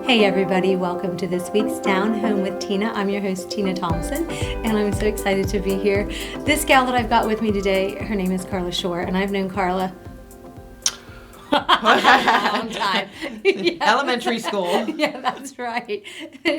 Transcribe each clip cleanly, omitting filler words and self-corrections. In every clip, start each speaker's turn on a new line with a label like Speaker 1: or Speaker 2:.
Speaker 1: Hey everybody, welcome to this week's Down Home with Tina. I'm your host, Tina Thompson, and I'm so excited to be here. This gal that I've got with me today, her name is Carla Schorr, and I've known Carla a long time.
Speaker 2: Elementary school.
Speaker 1: Yeah, that's right.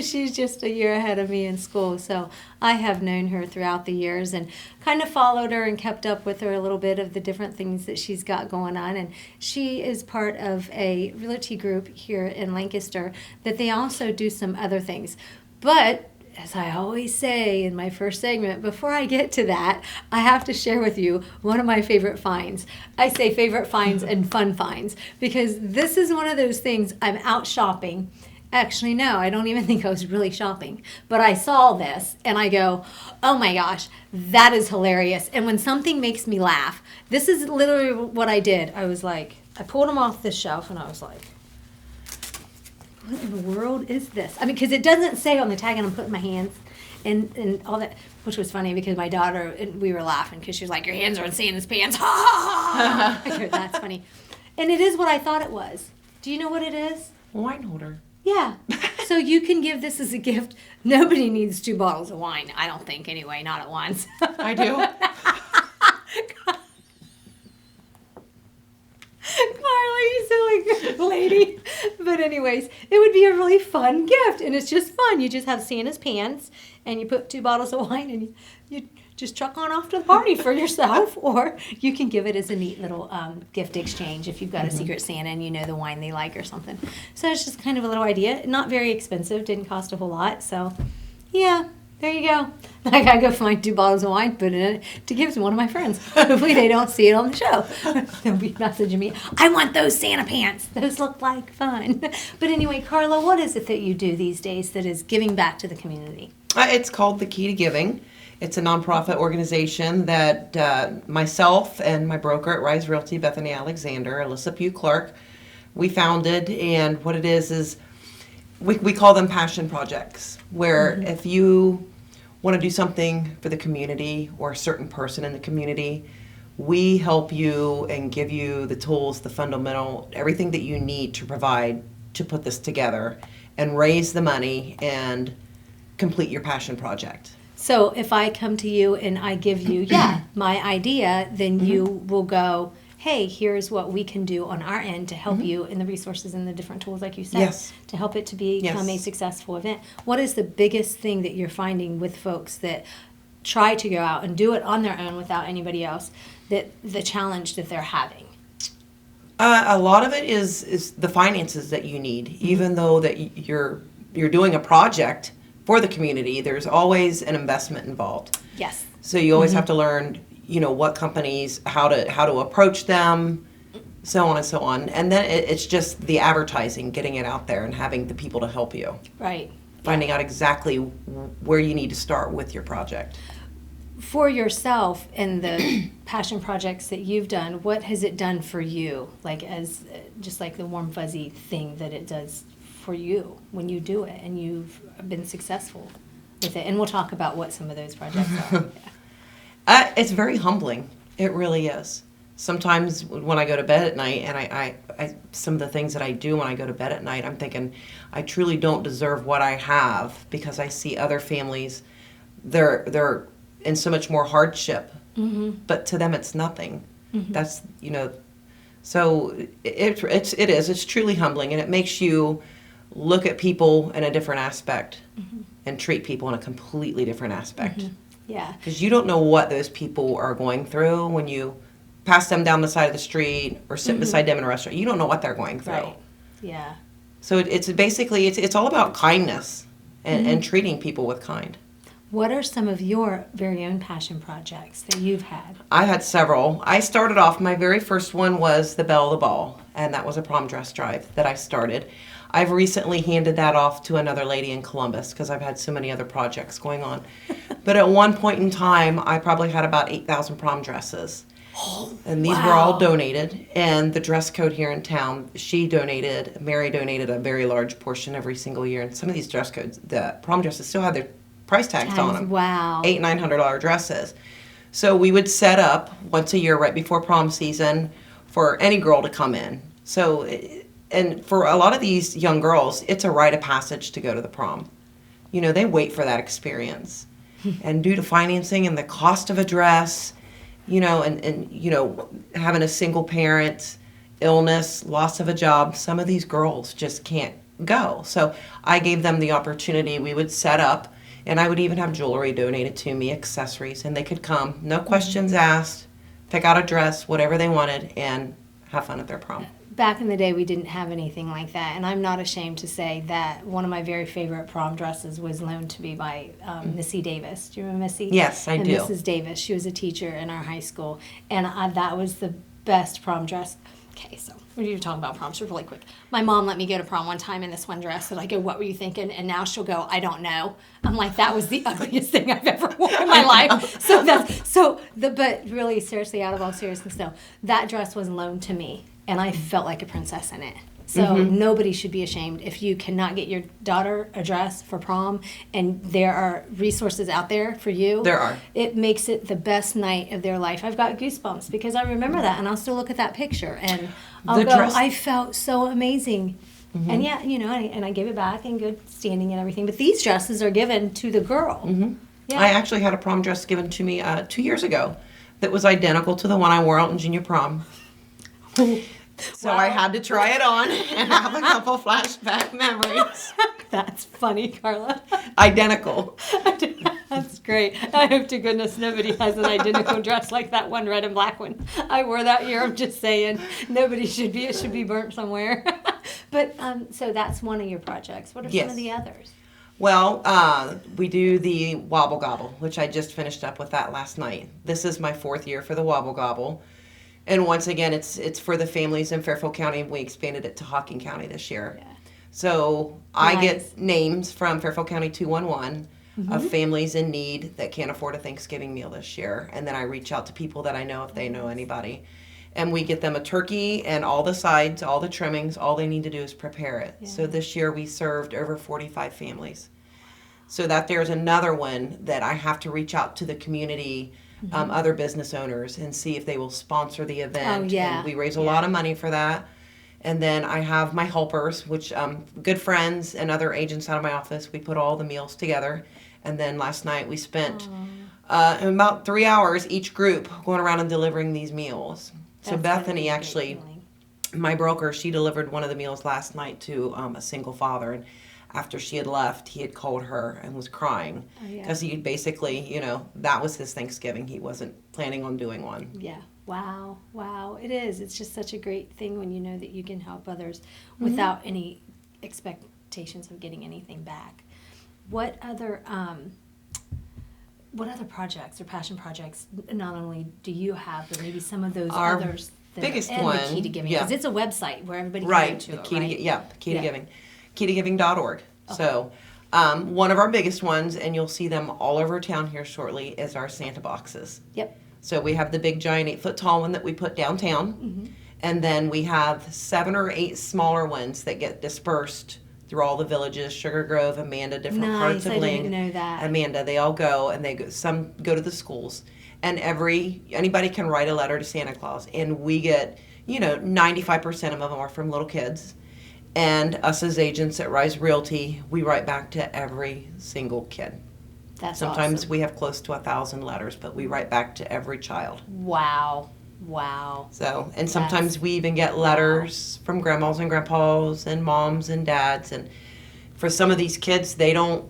Speaker 1: She's just a year ahead of me in school, so I have known her throughout the years and kind of followed her and kept up with her a little bit of the different things that she's got going on. And she is part of a realty group here in Lancaster that they also do some other things. But as I always say in my first segment, before I get to that, I have to share with you one of my favorite finds. I say favorite finds and fun finds because this is one of those things. I'm out shopping. Actually, no, I don't even think I was really shopping. But I saw this and I go, oh my gosh, that is hilarious. And when something makes me laugh, this is literally what I did. I was like, I pulled them off the shelf and I was like, what in the world is this? I mean, because it doesn't say on the tag, and I'm putting my hands and all that, which was funny because my daughter, and we were laughing because she was like, your hands are in Santa's pants. Ha ha ha. I go, that's funny. And it is what I thought it was. Do you know what it is?
Speaker 2: Wine holder.
Speaker 1: Yeah. So you can give this as a gift. Nobody needs 2 bottles of wine, I don't think, anyway, not at once.
Speaker 2: I do.
Speaker 1: Carla, you're so a good lady. But anyways, it would be a really fun gift, and it's just fun. You just have Santa's pants, and you put 2 bottles of wine, and you just truck on off to the party for yourself, or you can give it as a neat little gift exchange if you've got a secret Santa and you know the wine they like or something. So it's just kind of a little idea. Not very expensive, didn't cost a whole lot, so yeah. There you go. I gotta go find 2 bottles of wine, put it in it to give to one of my friends. Hopefully they don't see it on the show. They'll be messaging me, I want those Santa pants. Those look like fun. But anyway, Carla, what is it that you do these days that is giving back to the community?
Speaker 2: It's called The Key to Giving. It's a nonprofit organization that myself and my broker at Rise Realty, Bethany Alexander, Alyssa Pugh Clark, we founded. And what it is we call them passion projects, where if you want to do something for the community or a certain person in the community, we help you and give you the tools, the fundamental, everything that you need to provide to put this together and raise the money and complete your passion project.
Speaker 1: So if I come to you and I give you, my idea, then you will go, hey, here's what we can do on our end to help you in the resources and the different tools, like you said, to help it to become a successful event. What is the biggest thing that you're finding with folks that try to go out and do it on their own without anybody else, that the challenge that they're having?
Speaker 2: A lot of it is the finances that you need. Even though that you're doing a project for the community, there's always an investment involved.
Speaker 1: Yes.
Speaker 2: So you always have to learn, what companies, how to approach them, so on and so on. And then it's just the advertising, getting it out there and having the people to help you.
Speaker 1: Right.
Speaker 2: Finding out exactly where you need to start with your project.
Speaker 1: For yourself and the passion projects that you've done, what has it done for you? Like as just like the warm fuzzy thing that it does for you when you do it and you've been successful with it. And we'll talk about what some of those projects are.
Speaker 2: It's very humbling. It really is. Sometimes when I go to bed at night, and I some of the things that I do when I go to bed at night, I'm thinking, I truly don't deserve what I have because I see other families, they're in so much more hardship, but to them it's nothing. That's so it's truly humbling, and it makes you look at people in a different aspect and treat people in a completely different aspect.
Speaker 1: Yeah.
Speaker 2: Because you don't know what those people are going through when you pass them down the side of the street or sit beside them in a restaurant. You don't know what they're going through.
Speaker 1: Right. Yeah.
Speaker 2: So it's basically, it's all about kindness and treating people with kind.
Speaker 1: What are some of your very own passion projects that you've had?
Speaker 2: I had several. I started off, my very first one was the Belle of the Ball, and that was a prom dress drive that I started. I've recently handed that off to another lady in Columbus because I've had so many other projects going on. But at one point in time, I probably had about 8,000 prom dresses. And these were all donated. And the dress code here in town, Mary donated a very large portion every single year. And some of these dress codes, the prom dresses still have their price tags on them.
Speaker 1: Wow.
Speaker 2: $800-900 dresses. So we would set up once a year right before prom season for any girl to come in. So And for a lot of these young girls, it's a rite of passage to go to the prom. You know, they wait for that experience. And due to financing and the cost of a dress, you know, and you know, having a single parent, illness, loss of a job, some of these girls just can't go. So I gave them the opportunity. We would set up, and I would even have jewelry donated to me, accessories, and they could come, no questions asked, pick out a dress, whatever they wanted, and have fun at their prom.
Speaker 1: Back in the day, we didn't have anything like that, and I'm not ashamed to say that one of my very favorite prom dresses was loaned to me by Missy Davis. Do you remember Missy?
Speaker 2: Yes, I do.
Speaker 1: Mrs. Davis. She was a teacher in our high school, and that was the best prom dress. Okay, so when you're talking about proms, really quick. My mom let me go to prom one time in this one dress, and I go, "What were you thinking?" And now she'll go, "I don't know." I'm like, "That was the ugliest thing I've ever worn in my life." But really, seriously, out of all seriousness, no, that dress was loaned to me, and I felt like a princess in it. So nobody should be ashamed if you cannot get your daughter a dress for prom, and there are resources out there for you.
Speaker 2: There are.
Speaker 1: It makes it the best night of their life. I've got goosebumps because I remember that, and I'll still look at that picture, and I'll go, I felt so amazing. And yeah, you know, and I gave it back in good standing and everything. But these dresses are given to the girl. Yeah.
Speaker 2: I actually had a prom dress given to me 2 years ago that was identical to the one I wore out in junior prom. So I had to try it on and have a couple flashback memories.
Speaker 1: That's funny, Carla.
Speaker 2: Identical.
Speaker 1: That's great. I hope to goodness nobody has an identical dress like that one red and black one I wore that year. I'm just saying, nobody should be. It should be burnt somewhere. But so that's one of your projects. What are some of the others?
Speaker 2: Well, we do the Wobble Gobble, which I just finished up with that last night. This is my 4th year for the Wobble Gobble. And once again, it's for the families in Fairfield County. We expanded it to Hocking County this year. Yeah. So I get names from Fairfield County 211 of families in need that can't afford a Thanksgiving meal this year. And then I reach out to people that I know if they know anybody. And we get them a turkey and all the sides, all the trimmings. All they need to do is prepare it. Yeah. So this year we served over 45 families. So that there's another one that I have to reach out to the community, other business owners, and see if they will sponsor the event.
Speaker 1: Oh, yeah.
Speaker 2: And we raise a lot of money for that. And then I have my helpers, which good friends and other agents out of my office. We put all the meals together. And then last night we spent about 3 hours each group going around and delivering these meals. So Bethany actually, my broker, she delivered one of the meals last night to a single father. And after she had left, he had called her and was crying because he basically, you know, that was his Thanksgiving. He wasn't planning on doing one.
Speaker 1: Yeah. Wow. It is. It's just such a great thing when you know that you can help others without any expectations of getting anything back. What other projects or passion projects not only do you have, but maybe some of those others that
Speaker 2: biggest
Speaker 1: are,
Speaker 2: one,
Speaker 1: the Key to Giving, because it's a website where everybody can
Speaker 2: right,
Speaker 1: go to
Speaker 2: the
Speaker 1: it,
Speaker 2: key
Speaker 1: right?
Speaker 2: To Key to Giving. KeyToGiving.org. Okay. So one of our biggest ones, and you'll see them all over town here shortly, is our Santa boxes.
Speaker 1: Yep.
Speaker 2: So we have the big giant 8-foot tall one that we put downtown, and then we have 7 or 8 smaller ones that get dispersed through all the villages, Sugar Grove, Amanda, different parts of Ling.
Speaker 1: I didn't know that.
Speaker 2: Amanda, they all go, and some go to the schools, and anybody can write a letter to Santa Claus, and we get 95% of them are from little kids. And us as agents at Rise Realty, we write back to every single kid.
Speaker 1: That's
Speaker 2: Sometimes
Speaker 1: awesome.
Speaker 2: we have close to 1,000 letters, but we write back to every child.
Speaker 1: Wow.
Speaker 2: So, and sometimes we even get letters from grandmas and grandpas and moms and dads. And for some of these kids, they don't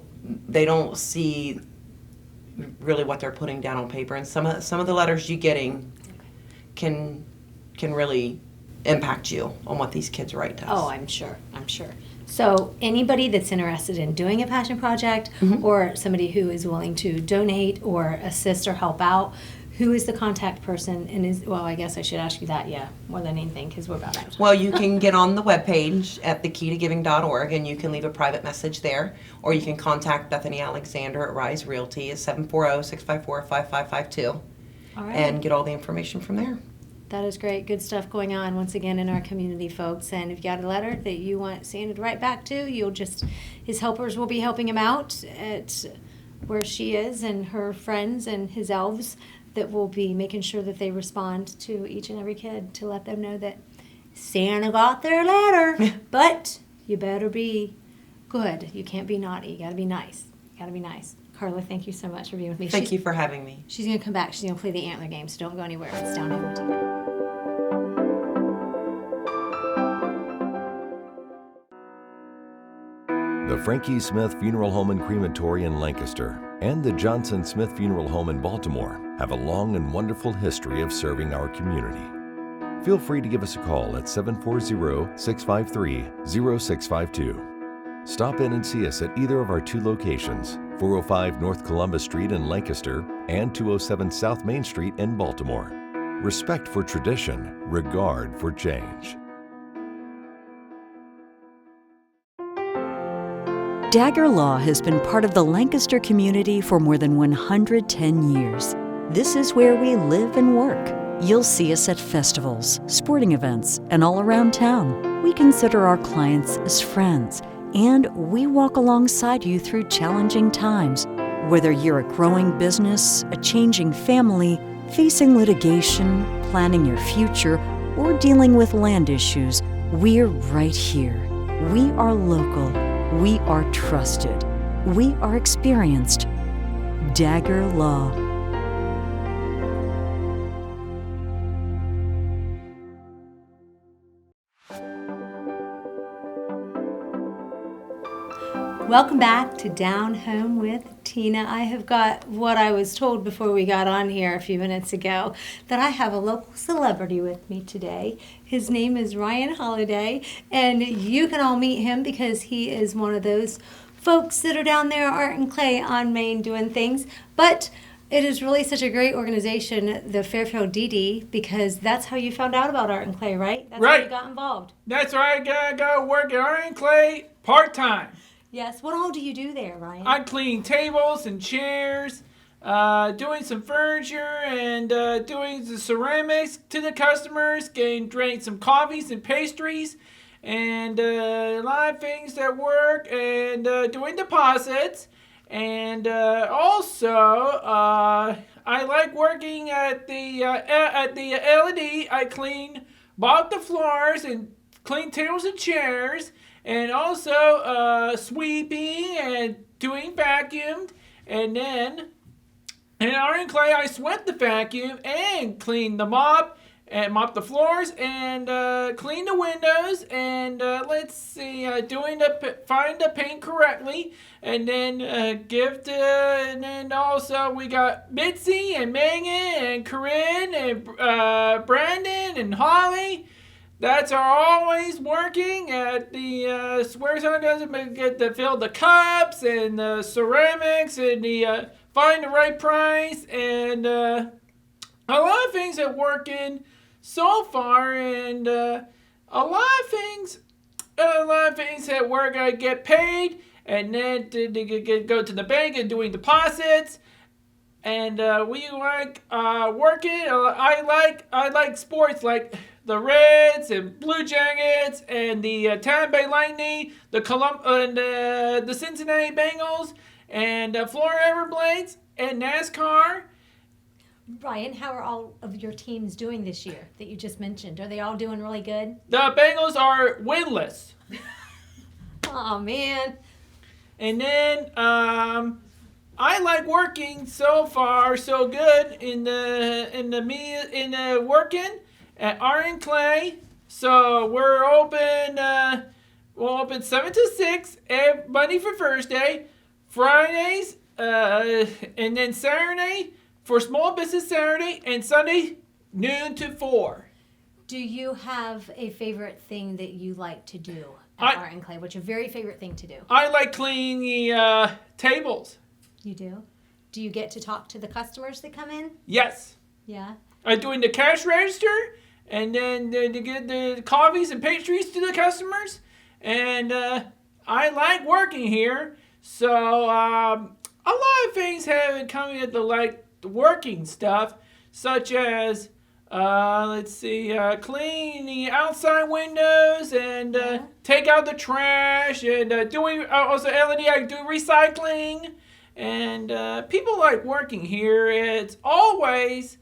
Speaker 2: see really what they're putting down on paper. And some of the letters you're getting can really impact you on what these kids write to us.
Speaker 1: Oh, I'm sure. So anybody that's interested in doing a passion project or somebody who is willing to donate or assist or help out, who is the contact person? And I guess I should ask you that, more than anything, because we're about out of time.
Speaker 2: Well, you can get on the webpage at thekeytogiving.org, and you can leave a private message there, or you can contact Bethany Alexander at Rise Realty at 740-654-5552
Speaker 1: All right.
Speaker 2: and get all the information from there.
Speaker 1: That is great. Good stuff going on once again in our community, folks. And if you got a letter that you want Santa to write back to, his helpers will be helping him out at where she is, and her friends and his elves that will be making sure that they respond to each and every kid to let them know that Santa got their letter. But you better be good. You can't be naughty. You got to be nice. Carla, thank you so much for being with me.
Speaker 2: Thank you for having me.
Speaker 1: She's going to come back. She's going to play the antler game, so don't go anywhere. It's down here with Tina.
Speaker 3: The Frankie Smith Funeral Home and Crematory in Lancaster and the Johnson Smith Funeral Home in Baltimore have a long and wonderful history of serving our community. Feel free to give us a call at 740-653-0652. Stop in and see us at either of our two locations, 405 North Columbus Street in Lancaster and 207 South Main Street in Baltimore. Respect for tradition, regard for change.
Speaker 4: Dagger Law has been part of the Lancaster community for more than 110 years. This is where we live and work. You'll see us at festivals, sporting events, and all around town. We consider our clients as friends, and we walk alongside you through challenging times. Whether you're a growing business, a changing family, facing litigation, planning your future, or dealing with land issues, we're right here. We are local. We are trusted. We are experienced. Dagger Law.
Speaker 1: Welcome back to Down Home with Tina. I have got what I was told before we got on here a few minutes ago, that I have a local celebrity with me today. His name is Ryan Holiday, and you can all meet him because he is one of those folks that are down there, Art and Clay on Main, doing things. But it is really such a great organization, the Fairfield DD, because that's how you found out about Art and Clay, right? That's
Speaker 5: Right.
Speaker 1: how you got involved.
Speaker 5: That's right. I gotta work at Art and Clay part-time.
Speaker 1: Yes. What all do you do there, Ryan?
Speaker 5: I clean tables and chairs, doing some furniture, and doing the ceramics to the customers, drink some coffees and pastries, and a lot of things at work, and doing deposits. And also, I like working at the LED. I mop the floors and clean tables and chairs. And also sweeping and doing vacuumed. And then in Art and Clay, I swept the vacuum and cleaned the mop and mop the floors and clean the windows and find the paint correctly and then and then also we got Mitzi and Megan and Corinne and Brandon and Holly. That's are always working at the where someone doesn't get to fill the cups and the ceramics and the find the right price and a lot of things are working so far and a lot of things at work. I get paid and then to go to the bank and doing deposits. And we like working. I like sports like the Reds and Blue Jackets and the Tampa Bay Lightning, the Cincinnati Bengals, and Florida Everblades and NASCAR.
Speaker 1: Ryan, how are all of your teams doing this year that you just mentioned? Are they all doing really good?
Speaker 5: The Bengals are winless.
Speaker 1: Oh man.
Speaker 5: And then I like working so far so good in the working at Art and Clay. So we're open. We'll open 7 to 6 Monday for Thursday, Fridays, and then Saturday for Small Business Saturday, and Sunday noon to 4.
Speaker 1: Do you have a favorite thing that you like to do at Art and Clay? What's your very favorite thing to do?
Speaker 5: I like cleaning the tables.
Speaker 1: You do? Do you get to talk to the customers that come in?
Speaker 5: Yes.
Speaker 1: Yeah.
Speaker 5: I'm doing the cash register and then to get the coffees and pastries to the customers. And I like working here. So a lot of things have come into the working stuff, such as clean the outside windows and take out the trash and doing also LED. I do recycling. And people like working here. It's always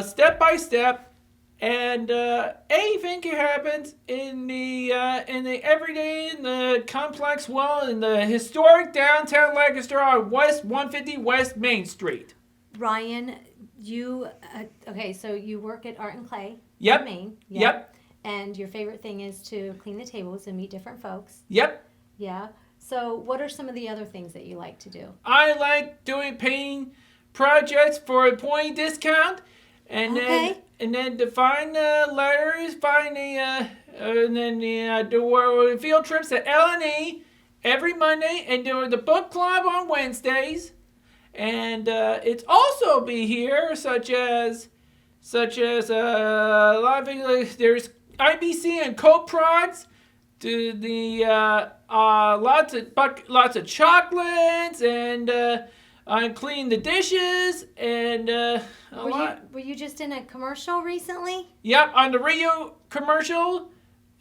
Speaker 5: step by step And anything can happen in the everyday, in the complex world, in the historic downtown Lancaster on West 150 West Main Street.
Speaker 1: Ryan, you okay? So you work at Art and Clay
Speaker 5: Yep.
Speaker 1: in Maine.
Speaker 5: Yep.
Speaker 1: And your favorite thing is to clean the tables and meet different folks.
Speaker 5: Yep.
Speaker 1: Yeah. So what are some of the other things that you like to do?
Speaker 5: I like doing painting projects for employee discount, and then to find letters, and then do field trips to L&E every Monday, and do the book club on Wednesdays. And it's also be here, such as a lot of things. Like there's IBC and co-prods. To the lots of chocolates and clean the dishes and
Speaker 1: Were you just in a commercial recently?
Speaker 5: Yep, on the radio commercial.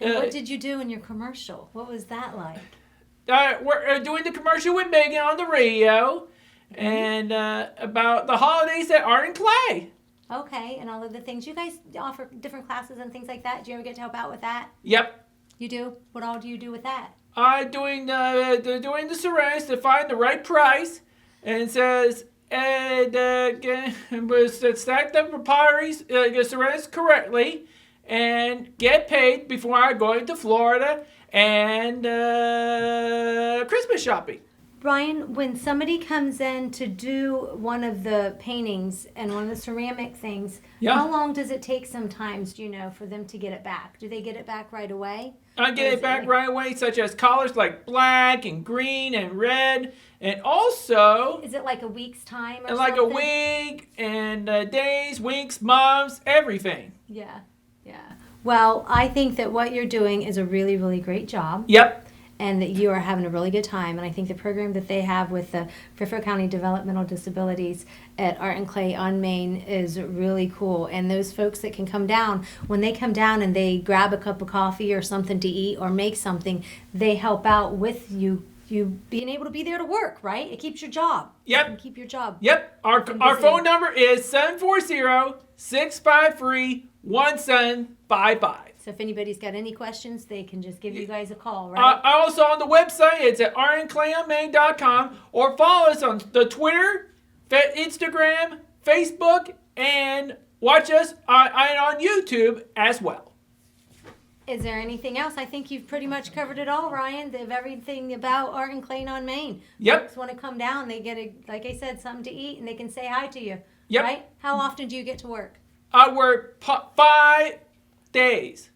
Speaker 1: And what did you do in your commercial? What was that like?
Speaker 5: We're doing the commercial with Megan on the radio, and about the holidays at Art and Clay.
Speaker 1: Okay, and all of the things you guys offer, different classes and things like that. Do you ever get to help out with that?
Speaker 5: Yep.
Speaker 1: You do? What all do you do with that?
Speaker 5: Doing the syringe to find the right price, and it says stack the potteries, syringe correctly, and get paid before I go into Florida and Christmas shopping.
Speaker 1: Brian, when somebody comes in to do one of the paintings and one of the ceramic things, how long does it take sometimes, for them to get it back? Do they get it back right away?
Speaker 5: I get it back right away, such as colors like black and green and red, and also...
Speaker 1: Is it like a week's time or
Speaker 5: and
Speaker 1: something?
Speaker 5: like a week, and days, weeks, months, everything.
Speaker 1: Yeah. Well, I think that what you're doing is a really, really great job.
Speaker 5: Yep.
Speaker 1: And that you are having a really good time. And I think the program that they have with the Fairfield County Developmental Disabilities at Art and Clay on Main is really cool. And those folks that can come down, when they come down and they grab a cup of coffee or something to eat or make something, they help out with you being able to be there to work, right? It keeps your job.
Speaker 5: Yep.
Speaker 1: Keep your job.
Speaker 5: Yep. Our phone number is 740-653-1755.
Speaker 1: So if anybody's got any questions, they can just give you guys a call, right?
Speaker 5: Also on the website, it's at artandclayonmain.com, or follow us on the Twitter, Instagram, Facebook, and watch us on YouTube as well.
Speaker 1: Is there anything else? I think you've pretty much covered it all, Ryan, of everything about Art and Clay on Main.
Speaker 5: Yep.
Speaker 1: Folks want to come down, they get, like I said, something to eat, and they can say hi to you.
Speaker 5: Yep.
Speaker 1: Right? How often do you get to work?
Speaker 5: I work 5 days,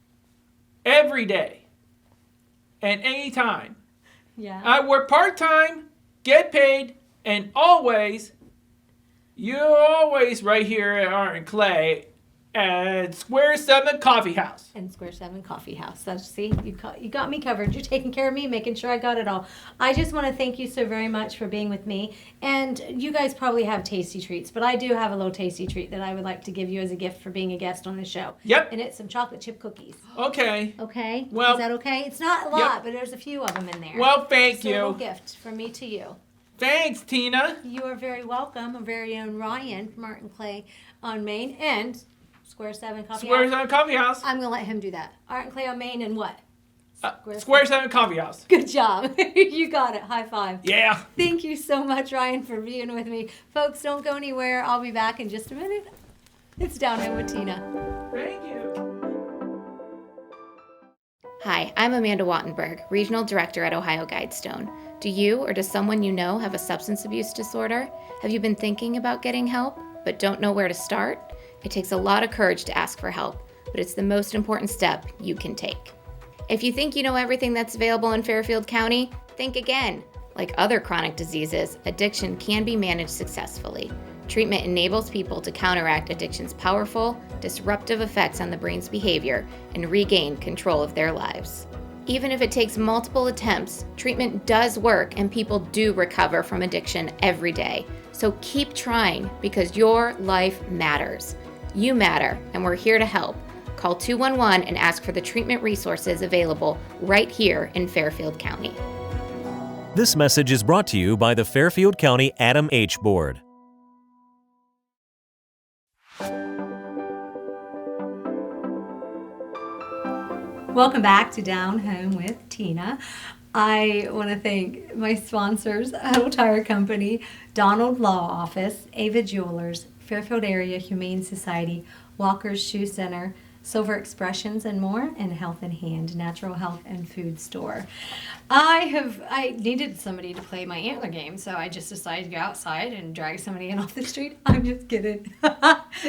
Speaker 5: every day, and any time.
Speaker 1: Yeah.
Speaker 5: I work part-time, get paid, and you're always right here at Art and Clay at Square 7 Coffee House.
Speaker 1: And Square 7 Coffee House. See, you got me covered. You're taking care of me, making sure I got it all. I just want to thank you so very much for being with me. And you guys probably have tasty treats, but I do have a little tasty treat that I would like to give you as a gift for being a guest on the show.
Speaker 5: Yep.
Speaker 1: And it's some chocolate chip cookies.
Speaker 5: Okay.
Speaker 1: Okay?
Speaker 5: Well,
Speaker 1: is that okay? It's not a lot, but there's a few of them in there.
Speaker 5: Well, thank you.
Speaker 1: A little gift from me to you.
Speaker 5: Thanks, Tina.
Speaker 1: You are very welcome. Our very own Ryan from Art and Clay on Main and Square 7 Coffee House.
Speaker 5: Square 7 Coffee House.
Speaker 1: I'm going to let him do that. Art and Clay on Main and what?
Speaker 5: Square 7 Coffee House.
Speaker 1: Good job. You got it. High five.
Speaker 5: Yeah.
Speaker 1: Thank you so much, Ryan, for being with me. Folks, don't go anywhere. I'll be back in just a minute. It's Down Home with Tina.
Speaker 5: Thank you.
Speaker 6: Hi, I'm Amanda Wattenberg, Regional Director at Ohio Guidestone. Do you or does someone you know have a substance abuse disorder? Have you been thinking about getting help, but don't know where to start? It takes a lot of courage to ask for help, but it's the most important step you can take. If you think you know everything that's available in Fairfield County, think again. Like other chronic diseases, addiction can be managed successfully. Treatment enables people to counteract addiction's powerful, disruptive effects on the brain's behavior and regain control of their lives. Even if it takes multiple attempts, treatment does work and people do recover from addiction every day. So keep trying because your life matters. You matter, and we're here to help. Call 211 and ask for the treatment resources available right here in Fairfield County.
Speaker 7: This message is brought to you by the Fairfield County Adam H. Board.
Speaker 1: Welcome back to Down Home with Tina. I want to thank my sponsors, Huddle Tire Company, Donald Law Office, Ava Jewelers, Fairfield Area Humane Society, Walker's Shoe Center, Silver Expressions and more, and Health in Hand, Natural Health and Food Store. I needed somebody to play my antler game, so I just decided to go outside and drag somebody in off the street. I'm just kidding.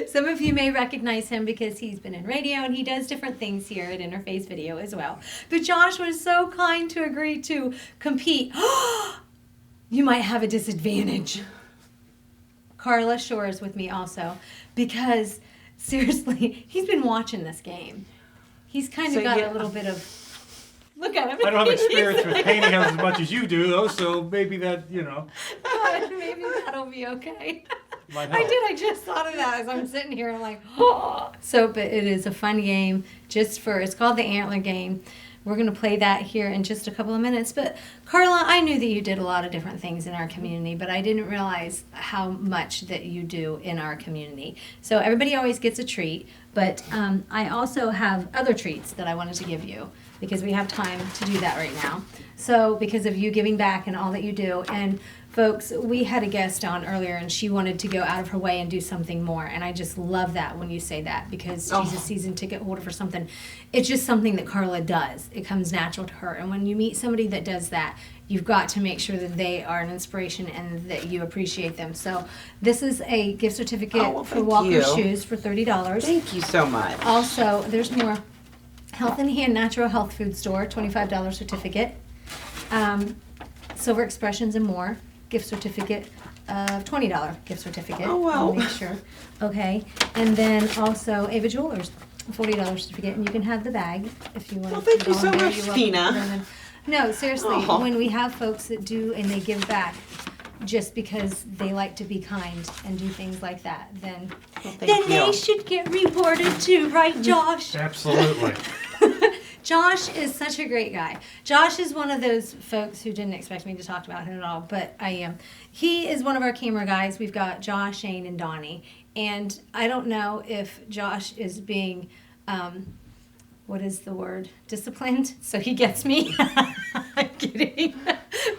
Speaker 1: Some of you may recognize him because he's been in radio and he does different things here at Interface Video as well. But Josh was so kind to agree to compete. You might have a disadvantage. Carla Schorr is with me also because seriously, he's been watching this game. He's kind of got a little bit of... Look at him.
Speaker 8: I don't have experience with painting as much as you do, though, so maybe that,
Speaker 1: Maybe that'll be okay.
Speaker 8: might help.
Speaker 1: I just thought of that as I'm sitting here. I'm like, oh. So, but it is a fun game. It's called the Antler Game. We're going to play that here in just a couple of minutes. But Carla, I knew that you did a lot of different things in our community, but I didn't realize how much that you do in our community. So everybody always gets a treat, but I also have other treats that I wanted to give you because we have time to do that right now. So because of you giving back and all that you do, and folks, we had a guest on earlier and she wanted to go out of her way and do something more. And I just love that when you say that because she's a season ticket holder for something. It's just something that Carla does. It comes natural to her. And when you meet somebody that does that, you've got to make sure that they are an inspiration and that you appreciate them. So this is a gift certificate for Walker's Shoes for $30.
Speaker 2: Thank you so much.
Speaker 1: Also, there's more. Health in Hand Natural Health Food Store, $25 certificate. Silver Expressions and more. Gift certificate of $20 gift certificate.
Speaker 2: Oh, wow.
Speaker 1: I'll make sure. Okay. And then also Ava Jewelers, $40 certificate. And you can have the bag if you want.
Speaker 2: Well, thank you so much, Tina.
Speaker 1: No, seriously, when we have folks that do and they give back just because they like to be kind and do things like that, then they should get rewarded too, right, Josh?
Speaker 8: Absolutely.
Speaker 1: Josh is such a great guy. Josh is one of those folks who didn't expect me to talk about him at all, but I am. He is one of our camera guys. We've got Josh, Shane, and Donnie. And I don't know if Josh is being, what is the word? Disciplined? So he gets me. I'm kidding.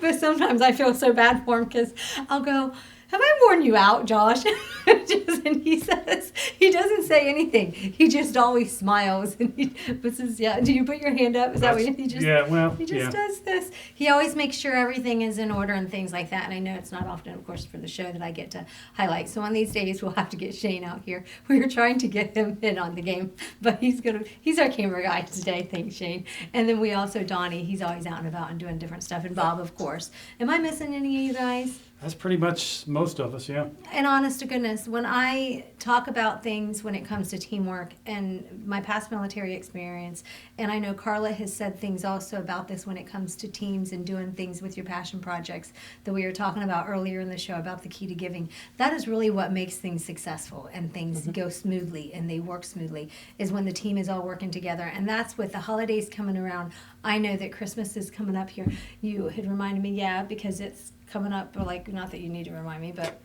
Speaker 1: But sometimes I feel so bad for him because I'll go, have I worn you out, Josh? And he says, he doesn't say anything. He just always smiles. And he says, yeah, do you put your hand up? Is that what he just, he just does this. He always makes sure everything is in order and things like that. And I know it's not often, of course, for the show that I get to highlight. So on these days, we'll have to get Shane out here. We were trying to get him in on the game, but he's our camera guy today. Thanks, Shane. And then we also, Donnie, he's always out and about and doing different stuff. And Bob, of course. Am I missing any of you guys?
Speaker 8: That's pretty much most of us, yeah.
Speaker 1: And honest to goodness, when I talk about things when it comes to teamwork and my past military experience, and I know Carla has said things also about this when it comes to teams and doing things with your passion projects that we were talking about earlier in the show about the key to giving, that is really what makes things successful and things go smoothly and they work smoothly, is when the team is all working together. And that's with the holidays coming around. I know that Christmas is coming up here. You had reminded me, because it's coming up, or like, not that you need to remind me, but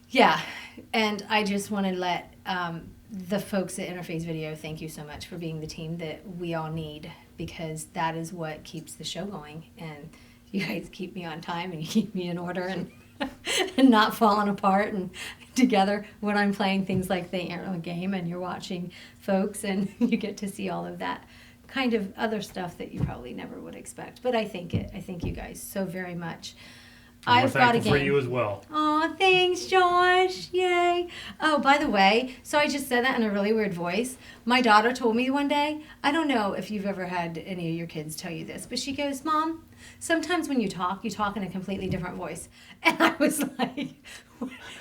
Speaker 1: yeah. And I just want to let the folks at Interface Video thank you so much for being the team that we all need, because that is what keeps the show going. And you guys keep me on time and you keep me in order and and not falling apart and together when I'm playing things like the Antler Game and you're watching folks and you get to see all of that kind of other stuff that you probably never would expect. But I thank you guys so very much.
Speaker 8: We're thankful for you as well.
Speaker 1: Oh, thanks, Josh. Yay. Oh, by the way, so I just said that in a really weird voice. My daughter told me one day, I don't know if you've ever had any of your kids tell you this, but she goes, Mom, sometimes when you talk in a completely different voice. And I was like,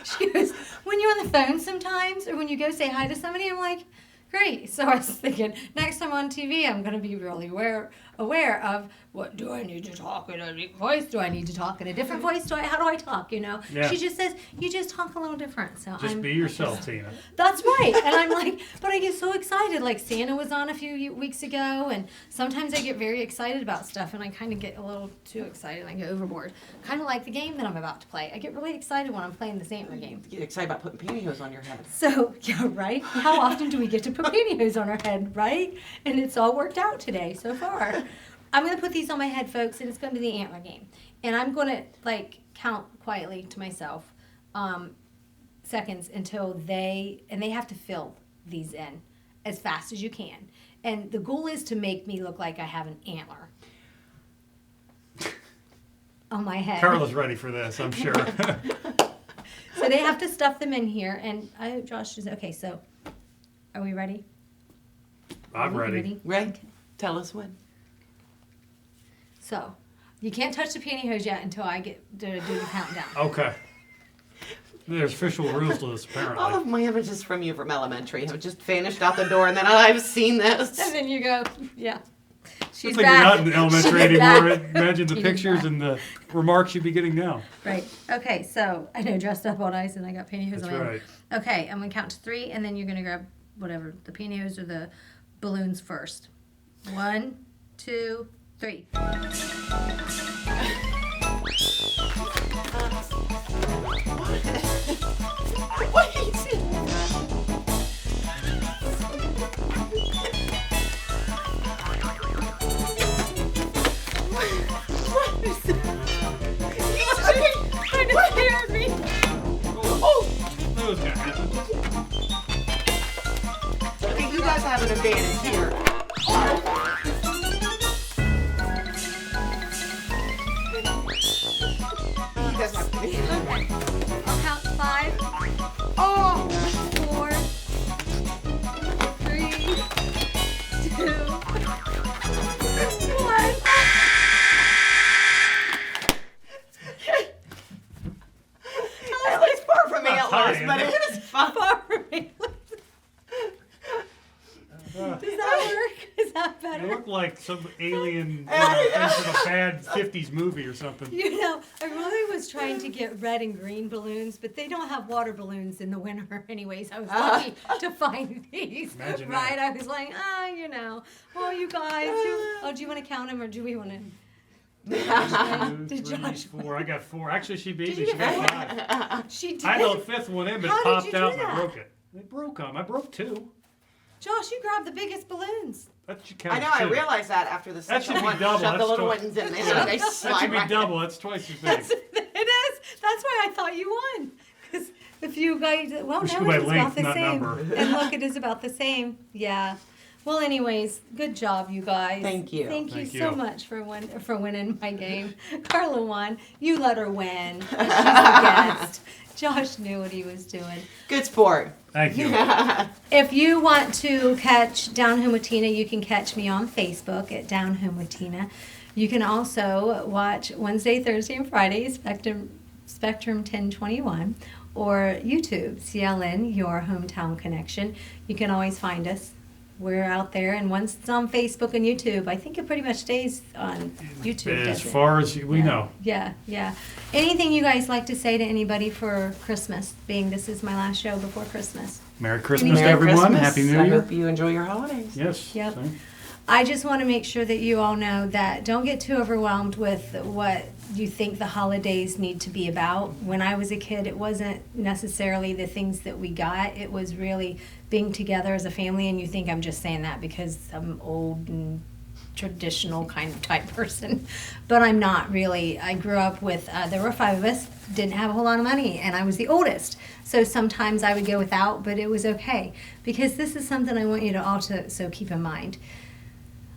Speaker 1: she goes, when you're on the phone sometimes, or when you go say hi to somebody, I'm like, great. So I was thinking, next time on TV, I'm going to be really aware aware of what do I need to talk in a deep voice? Do I need to talk in a different voice? How do I talk?
Speaker 8: Yeah.
Speaker 1: She just says you just talk a little different. So
Speaker 8: Just be yourself, Tina.
Speaker 1: That's right. And I'm like, but I get so excited. Like Santa was on a few weeks ago, and sometimes I get very excited about stuff, and I kind of get a little too excited and I get overboard. Kind of like the game that I'm about to play. I get really excited when I'm playing this antler game.
Speaker 2: You get excited about putting pantyhose on your head.
Speaker 1: So, yeah, right? How often do we get to put pantyhose on our head, right? And it's all worked out today so far. I'm going to put these on my head, folks, and it's going to be the antler game. And I'm going to, like, count quietly to myself seconds until they have to fill these in as fast as you can. And the goal is to make me look like I have an antler on my head.
Speaker 8: Carla's ready for this, I'm sure.
Speaker 1: So they have to stuff them in here. And Josh is, okay, so are we ready?
Speaker 8: I'm ready.
Speaker 2: Right? Tell us when.
Speaker 1: So, you can't touch the pantyhose yet until I get to do the countdown.
Speaker 8: Okay. There's official rules to this,
Speaker 2: All
Speaker 8: apparently.
Speaker 2: of my images from you from elementary have just vanished out the door, and then I've seen this.
Speaker 1: And then you go, yeah. She's
Speaker 8: It's like
Speaker 1: back.
Speaker 8: you're not in elementary
Speaker 1: She's
Speaker 8: anymore.
Speaker 1: back.
Speaker 8: Imagine the
Speaker 1: She's
Speaker 8: pictures
Speaker 1: back.
Speaker 8: and the remarks you'd be getting now.
Speaker 1: Right. Okay, so I know dressed up all nice and I got pantyhose
Speaker 8: That's
Speaker 1: on my head.
Speaker 8: right.
Speaker 1: Okay, I'm going to count to 3 and then you're going to grab whatever, the pantyhose or the balloons first. 1, 2, 3.
Speaker 8: That was gonna happen.
Speaker 2: Okay, you guys have an advantage here. You guys have to be.
Speaker 1: Okay. I'll count 5,
Speaker 2: Oh!
Speaker 1: 4, 3, 2, 1.
Speaker 2: It was far from
Speaker 8: Not
Speaker 2: antlers,
Speaker 8: tying
Speaker 2: but
Speaker 8: it.
Speaker 2: it was fun.
Speaker 1: Far from me. Does that work? Is that
Speaker 8: You
Speaker 1: better?
Speaker 8: look like some alien thing from a bad 50s movie or something.
Speaker 1: You know, I really was trying to get red and green balloons, but they don't have water balloons in the winter anyways. I was lucky to find these.
Speaker 8: Imagine
Speaker 1: right?
Speaker 8: that.
Speaker 1: I was like, you know. Oh, you guys. Do you want to count them or do we want to?
Speaker 8: 1, 2,
Speaker 1: Did
Speaker 8: 3,
Speaker 1: Josh-
Speaker 8: 4. I got 4. Actually, she beat
Speaker 1: Did
Speaker 8: me.
Speaker 1: you
Speaker 8: She
Speaker 1: get
Speaker 8: got 5.
Speaker 1: She did.
Speaker 8: I had the fifth one in, but
Speaker 1: How
Speaker 8: it
Speaker 1: did
Speaker 8: popped
Speaker 1: you do
Speaker 8: out and I
Speaker 1: that?
Speaker 8: broke it. They broke them. I broke 2.
Speaker 1: Josh, you grabbed the biggest balloons.
Speaker 8: That should count.
Speaker 2: I know, I realized that after the
Speaker 8: That
Speaker 2: second
Speaker 8: should be
Speaker 2: one.
Speaker 8: double,
Speaker 2: Shove the
Speaker 8: that's
Speaker 2: little
Speaker 8: twice.
Speaker 2: ones in there.
Speaker 8: Yeah.
Speaker 2: They
Speaker 8: That
Speaker 2: slide
Speaker 8: should be
Speaker 2: right
Speaker 8: double. That's twice as big.
Speaker 1: It is. That's why I thought you won. Because if you guys, well,
Speaker 8: We should
Speaker 1: no,
Speaker 8: go by
Speaker 1: it's about
Speaker 8: length,
Speaker 1: the
Speaker 8: not
Speaker 1: same.
Speaker 8: number.
Speaker 1: And look, it is about the same. Yeah. Well, anyways, good job, you guys.
Speaker 2: Thank you.
Speaker 1: Thank you
Speaker 8: Thank
Speaker 1: so
Speaker 8: you.
Speaker 1: much for winning my game. Carla won. You let her win. She's the guest. Josh knew what he was doing.
Speaker 2: Good sport.
Speaker 8: Thank you.
Speaker 1: If you want to catch Down Home with Tina, you can catch me on Facebook at Down Home with Tina. You can also watch Wednesday, Thursday, and Friday, Spectrum 1021, or YouTube, CLN, Your Hometown Connection. You can always find us. We're out there, and once it's on Facebook and YouTube, I think it pretty much stays on YouTube.
Speaker 8: As
Speaker 1: doesn't it?
Speaker 8: far as we know.
Speaker 1: Yeah, yeah. Anything you guys like to say to anybody for Christmas, being this is my last show before Christmas?
Speaker 8: Merry Christmas to
Speaker 1: Merry
Speaker 8: everyone.
Speaker 2: Christmas.
Speaker 8: Happy New
Speaker 2: I
Speaker 8: Year.
Speaker 2: hope you enjoy your holidays.
Speaker 8: Yes.
Speaker 1: Yep.
Speaker 8: same.
Speaker 1: I just want to make sure that you all know that don't get too overwhelmed with what you think the holidays need to be about. When I was a kid, it wasn't necessarily the things that we got. It was really being together as a family, and you think I'm just saying that because I'm old and traditional kind of type person, but I'm not really. I grew up with, there were 5 of us, didn't have a whole lot of money, and I was the oldest. So sometimes I would go without, but it was okay, because this is something I want you to also keep in mind.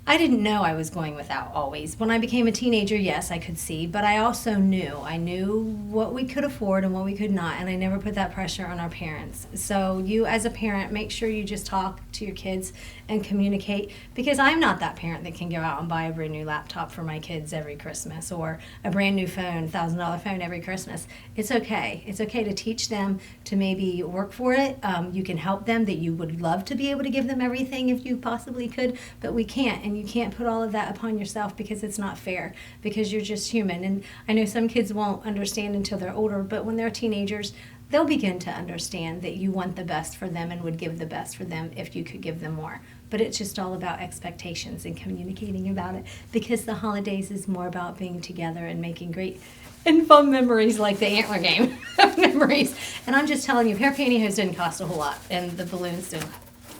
Speaker 1: I didn't know I was going without always. When I became a teenager, yes, I could see, but I also knew. I knew what we could afford and what we could not, and I never put that pressure on our parents. So you, as a parent, make sure you just talk to your kids and communicate, because I'm not that parent that can go out and buy a brand new laptop for my kids every Christmas, or a brand new phone, $1,000 phone every Christmas. It's okay. It's okay to teach them to maybe work for it. You can help them, that you would love to be able to give them everything if you possibly could, but we can't. And and you can't put all of that upon yourself because it's not fair, because you're just human. And I know some kids won't understand until they're older, but when they're teenagers, they'll begin to understand that you want the best for them and would give the best for them if you could give them more. But it's just all about expectations and communicating about it, because the holidays is more about being together and making great and fun memories like the antler game memories. And I'm just telling you, hair pantyhose didn't cost a whole lot, and the balloons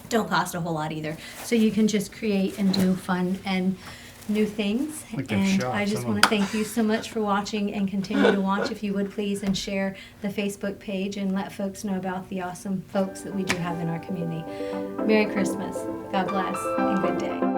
Speaker 1: don't cost a whole lot either. So you can just create and do fun and new things.
Speaker 8: Like that
Speaker 1: And
Speaker 8: shot,
Speaker 1: I just
Speaker 8: someone-
Speaker 1: want to thank you so much for watching, and continue to watch if you would please, and share the Facebook page and let folks know about the awesome folks that we do have in our community. Merry Christmas. God bless and good day.